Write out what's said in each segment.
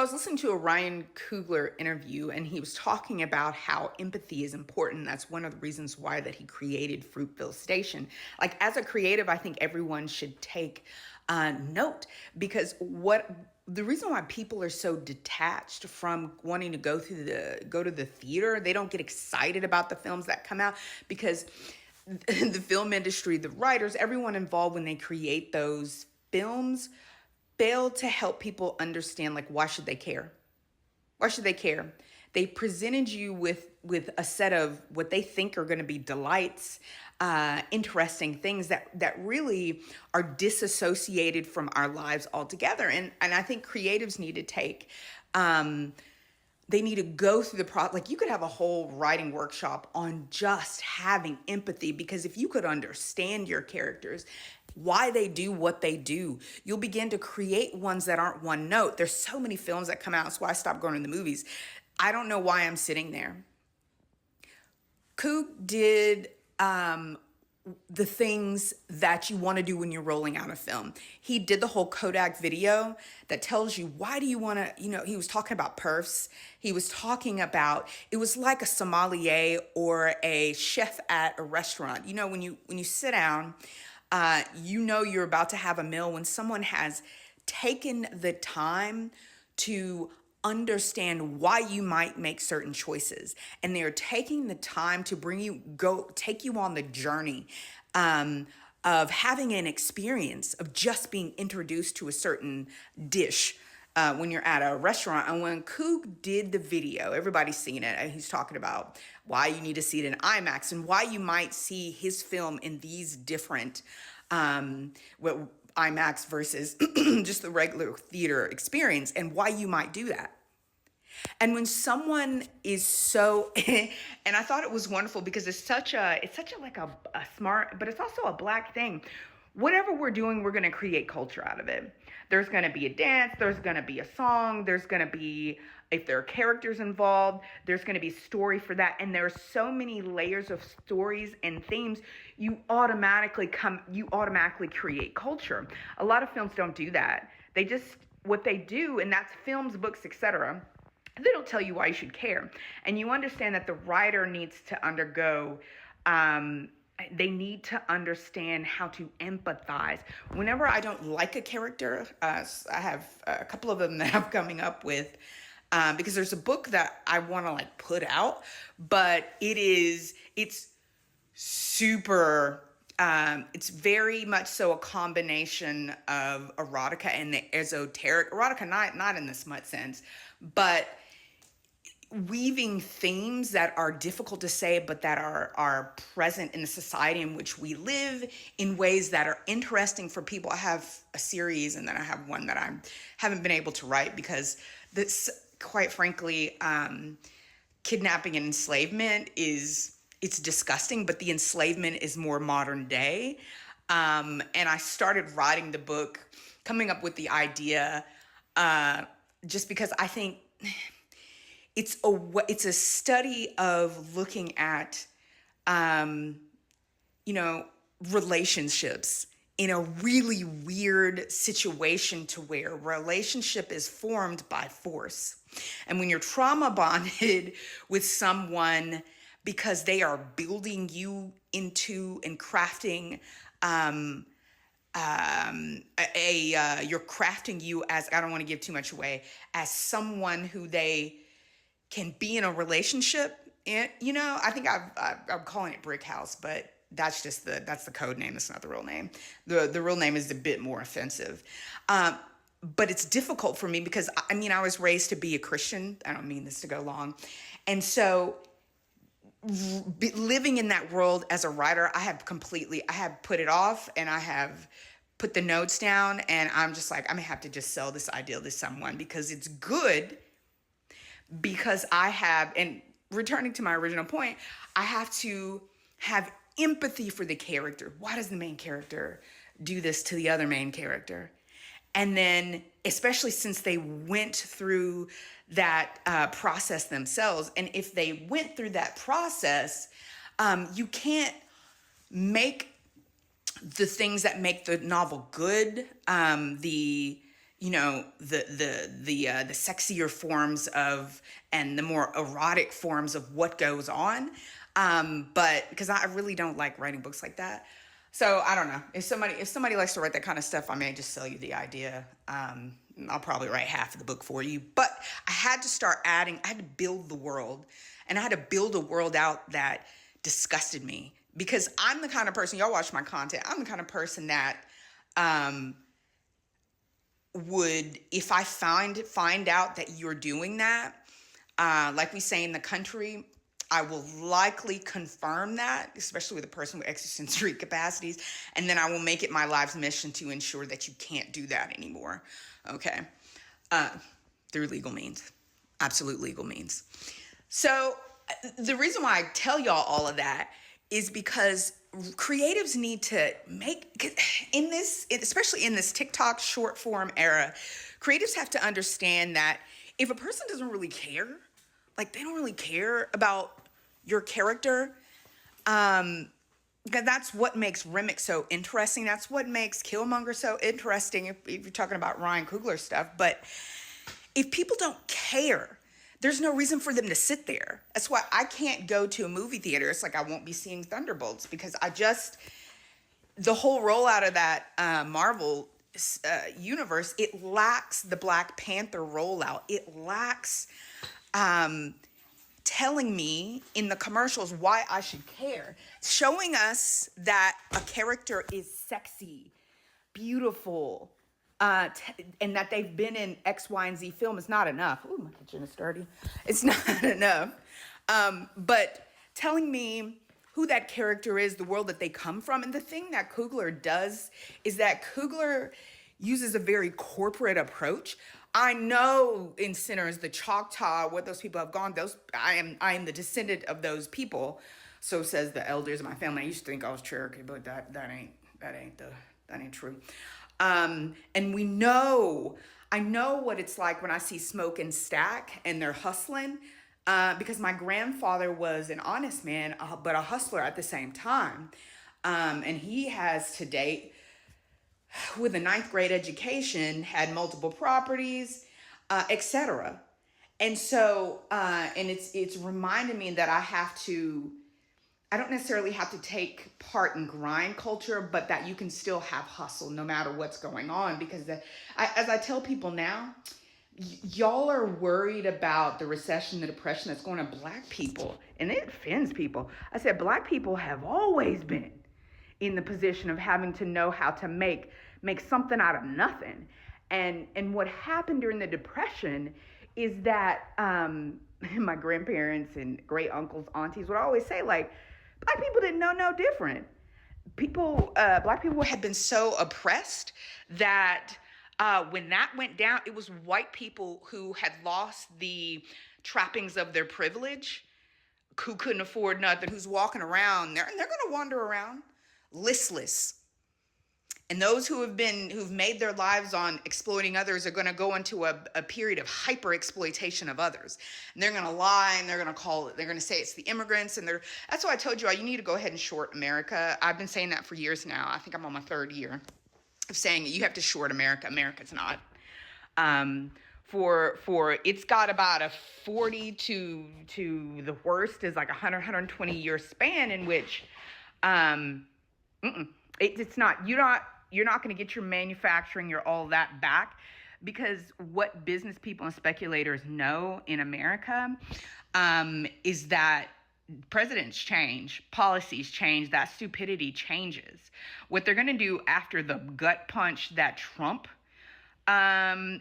I was listening to a Ryan Coogler interview, and he was talking about how empathy is important. That's one of the reasons why that he created Fruitville Station. Like as a creative, I think everyone should take note, because what the reason why people are so detached from wanting to go to the theater, they don't get excited about the films that come out, because the film industry, the writers, everyone involved when they create those films fail to help people understand, like, why should they care? Why should they care? They presented you with a set of what they think are going to be delights, interesting things that really are disassociated from our lives altogether. And I think creatives need to take they need to go through the like you could have a whole writing workshop on just having empathy, because if you could understand your characters, why they do what they do, you'll begin to create ones that aren't one note. There's so many films that come out. That's why I stopped going to the movies. I don't know why I'm sitting there. Coog did the things that you want to do when you're rolling out a film. He did the whole Kodak video that tells you, why do you want to, he was talking about perfs. He was talking about, it was like a sommelier or a chef at a restaurant. When you sit down, you're about to have a meal when someone has taken the time to understand why you might make certain choices, and they're taking the time to take you on the journey of having an experience of just being introduced to a certain dish when you're at a restaurant. And when Coog did the video, everybody's seen it, and he's talking about why you need to see it in IMAX and why you might see his film in these different IMAX versus just the regular theater experience, and why you might do that. And when someone is so, and I thought it was wonderful, because it's such a like a smart, but it's also a Black thing. Whatever we're doing, we're going to create culture out of it. There's going to be a dance, there's going to be a song, there's going to be, if there are characters involved, there's going to be story for that. And there are so many layers of stories and themes. You automatically create culture. A lot of films don't do that. What they do, and that's films, books, etc., they don't tell you why you should care. And you understand that the writer needs to undergo, they need to understand how to empathize. Whenever I don't like a character, I have a couple of them that I'm coming up with, because there's a book that I want to like put out, but it's super, it's very much so a combination of erotica and the esoteric. Erotica, not in the smut sense, but weaving themes that are difficult to say, but that are present in the society in which we live in ways that are interesting for people. I have a series, and then I have one that I haven't been able to write because this, quite frankly, kidnapping and enslavement it's disgusting, but the enslavement is more modern day. And I started writing the book, coming up with the idea, just because I think it's a study of looking at, relationships in a really weird situation, to where relationship is formed by force. And when you're trauma bonded with someone because they are building you into and crafting, you're crafting you as, I don't want to give too much away, as someone who they can be in a relationship. And, I think I'm calling it Brick House, but that's the code name. That's not the real name. The real name is a bit more offensive. But it's difficult for me because I was raised to be a Christian. I don't mean this to go long. And so living in that world as a writer, I have put it off, and I have put the notes down, and I'm just like, I'm gonna have to just sell this idea to someone because it's good. Because and returning to my original point, I have to have empathy for the character. Why does the main character do this to the other main character? And then, especially since they went through that process themselves, and if they went through that process, you can't make the things that make the novel good, the sexier forms of and the more erotic forms of what goes on. But because I really don't like writing books like that. So I don't know. If somebody likes to write that kind of stuff, I may just sell you the idea. I'll probably write half of the book for you. But I had to start adding, I had to build the world. And I had to build a world out that disgusted me. Because I'm the kind of person, y'all watch my content, I'm the kind of person that would, if I find out that you're doing that, like we say in the country, I will likely confirm that, especially with a person with extrasensory capacities, and then I will make it my life's mission to ensure that you can't do that anymore, okay? Through legal means, absolute legal means. So the reason why I tell y'all all of that is because creatives need to make, especially in this TikTok short form era, creatives have to understand that if a person doesn't really care, like they don't really care about your character, that's what makes Remick so interesting. That's what makes Killmonger so interesting if you're talking about Ryan Coogler stuff. But if people don't care, there's no reason for them to sit there. That's why I can't go to a movie theater. It's like I won't be seeing Thunderbolts because the whole rollout of that Marvel universe, it lacks the Black Panther rollout. It lacks telling me in the commercials why I should care. Showing us that a character is sexy, beautiful, and that they've been in X, Y, and Z film is not enough. Ooh, my kitchen is dirty. It's not enough. But telling me who that character is, the world that they come from. And the thing that Coogler does is that Coogler uses a very corporate approach. I know in Sinners, the Choctaw, what those people have gone, I am the descendant of those people. So says the elders of my family. I used to think I was Cherokee, but that ain't true. And I know what it's like when I see Smoke and Stack and they're hustling, because my grandfather was an honest man, but a hustler at the same time. And he has to date, with a 9th grade education, had multiple properties, etc. And so, and it's reminded me that I don't necessarily have to take part in grind culture, but that you can still have hustle no matter what's going on. Because as I tell people now, y'all are worried about the recession, the depression that's going on Black people, and it offends people. I said, Black people have always been in the position of having to know how to make something out of nothing. And what happened during the Depression is that my grandparents and great uncles, aunties would always say, like, Black people didn't know no different. Black people had been so oppressed that when that went down, it was white people who had lost the trappings of their privilege, who couldn't afford nothing, who's walking around, they're going to wander around listless. And those who've made their lives on exploiting others are going to go into a period of hyper exploitation of others. And they're going to lie, and they're going to say it's the immigrants. And that's why I told you, you need to go ahead and short America. I've been saying that for years now. I think I'm on my 3rd year of saying you have to short America. America's not. For it's got about a 40 to the worst is like 120 year span in which, it's not, you're not going to get your manufacturing, all that back, because what business people and speculators know in America is that presidents change, policies change, that stupidity changes. What they're going to do after the gut punch that Trump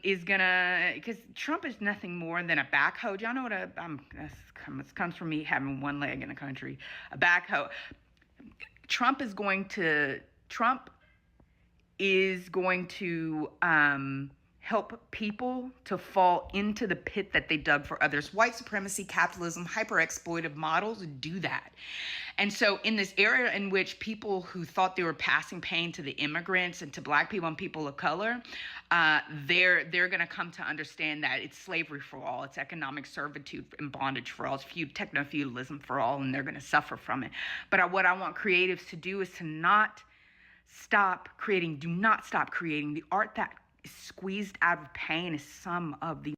is gonna, because Trump is nothing more than a backhoe. Y'all know what this comes from me having one leg in the country, a backhoe. Trump is going to help people to fall into the pit that they dug for others. White supremacy, capitalism, hyper-exploitive models do that. And so in this era in which people who thought they were passing pain to the immigrants and to Black people and people of color, they're going to come to understand that it's slavery for all, it's economic servitude and bondage for all, it's techno-feudalism for all, and they're going to suffer from it. But what I want creatives to do is to not stop creating, do not stop creating the art that squeezed out of pain is some of the